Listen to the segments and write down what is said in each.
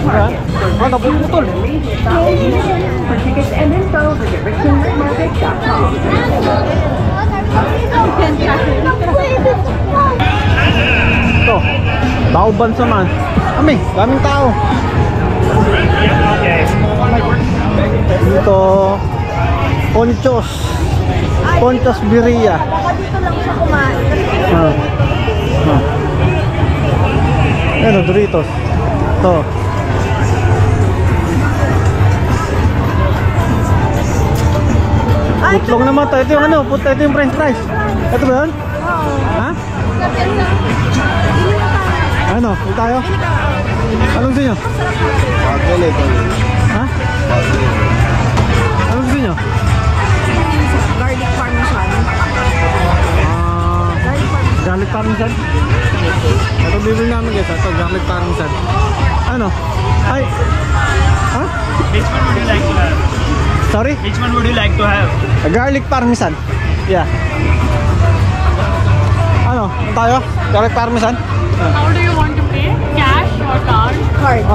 Ah, napuputol. For tickets and info, visit richmondmarket.com. Ito, Bao Bansaman. Kami, daming tao. Dito, Ponchos. Ponchos Birria. Baka dito lang siya kumain. Ano, Doritos. Ito. Putlong naman to. Ito yung ano, ito yung french fries. Ito ba yun? Ha? Ano? Ito tayo? Anong gusto nyo? Ha? Anong gusto nyo? Garlic parmesan. Garlic parmesan? Ito bibili namin guys. Ito garlic parmesan. Ano? Ay! Ha? Which one would you like to have? Sorry? Which one would you like to have? A garlic parmesan. Yeah. Ano? Tayo? Garlic parmesan? How do you want to pay? Cash or card? Card.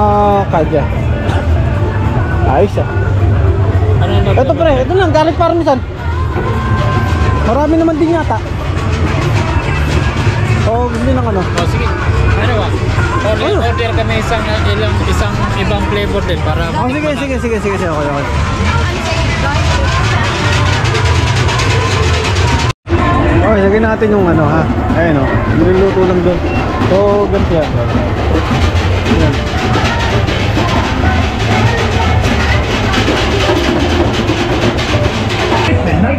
Card yeah. Ayos ah. Ito pre, ito lang, garlic parmesan. Marami naman din yata. O, gusto nyo ng ano? Oh, sige. Ano ba? Order kami isang ibang flavor din para... Oh, sige. Okay. Okay, lagyan natin yung ano ha. Ayan o, niluluto lang doon. So, ganito yan. Ayan.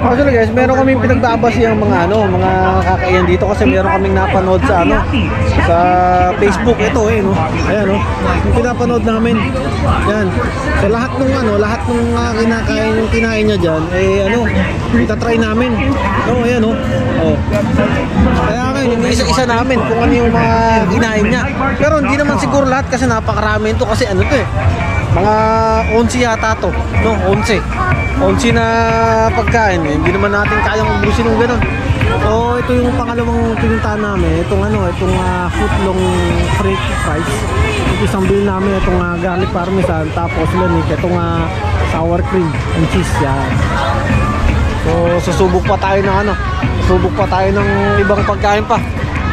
Actually guys, meron kaming pinagdabasi ang mga ano, mga kakaiyan dito kasi meron kaming napanood sa ano, sa Facebook ito no. Ayan no. Yung pinapanood namin. Yan. So lahat ng ano, lahat ng kinakain yung kinain niya diyan ano, itatry namin. No, ayan no. Oh. Kaya ngayon, yung isa-isa namin kung ano yung mga kinain niya. Pero hindi naman siguro lahat kasi napakarami ito kasi ano to mga 11 yata to, no, 11 na pagkain hindi naman natin kayang ubusin ng gano'n. So ito yung pangalawang pinuntahan namin, itong footlong french fries. Ito isang bill namin, itong garlic parmesan, tapos lanik, itong sour cream and cheese yan. So susubok pa tayo ng susubok pa tayo ng ibang pagkain pa.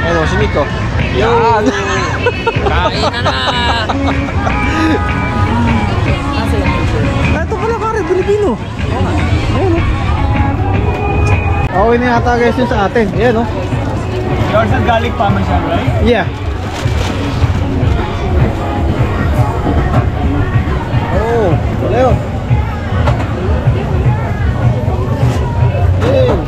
Ano, si Nico. Yan. Kain na! Ito pala kare, Pilipino. Ayan o. Okay na yata guys yun sa atin. Ayan o. Yours is garlic parmesan, right? Yeah. Oh, wala yun. Ayan.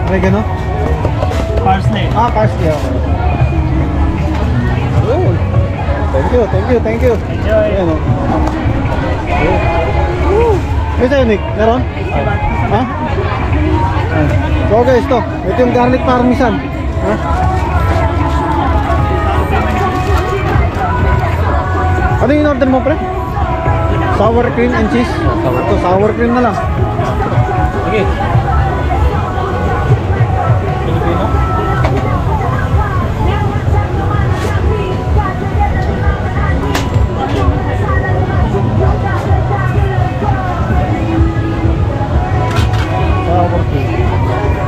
Oregano? Parsley. Parsley. Okay. Oh. Thank you. Enjoy. Ayan o. May sa'yo, Nick? Meron? Ha? So guys, ito yung garlic parmesan. Ha? Ano yung in-order mo, pre? Sour cream and cheese? Ito, sour cream na lang. Okay.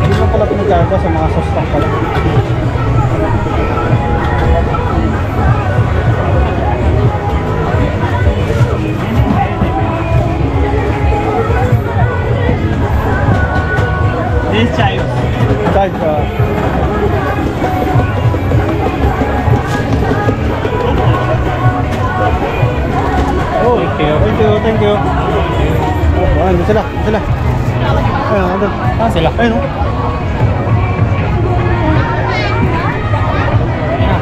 Hindi mo pala pinagkaka sa mga sauce stock pala. This chives. Chives. Oh, thank you. Oh, andun sila. Ayun, andun. Sila? Ayun o.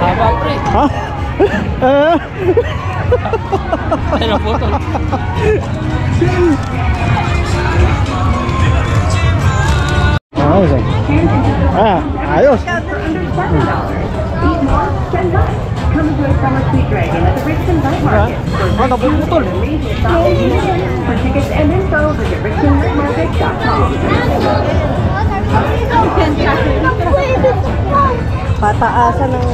Haba, pre. Ha? Ayun ang photo. Ayos. Ayos. Come enjoy Summer Sweet Dragon at the Richmond Night Market. Ah, napuputol. Amazing shopping. For tickets and info, visit richmondnightmarket.com. Pataasan ng...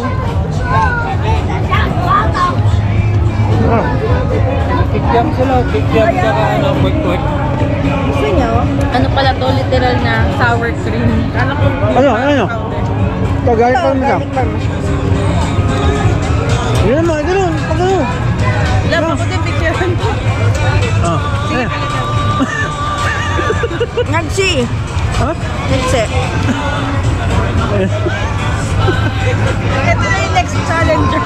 Kikyam sila, kikyam saka ano, quick. Gusto nyo? Ano pala to? Literal na sour cream. Ano? Kagaya pa naman. Yan naman, gano'n. Pagano. Love ako din picturean ko. Ah, ayan. Ngagsi. Ha? Ngagsi. Ito na yung next challenger.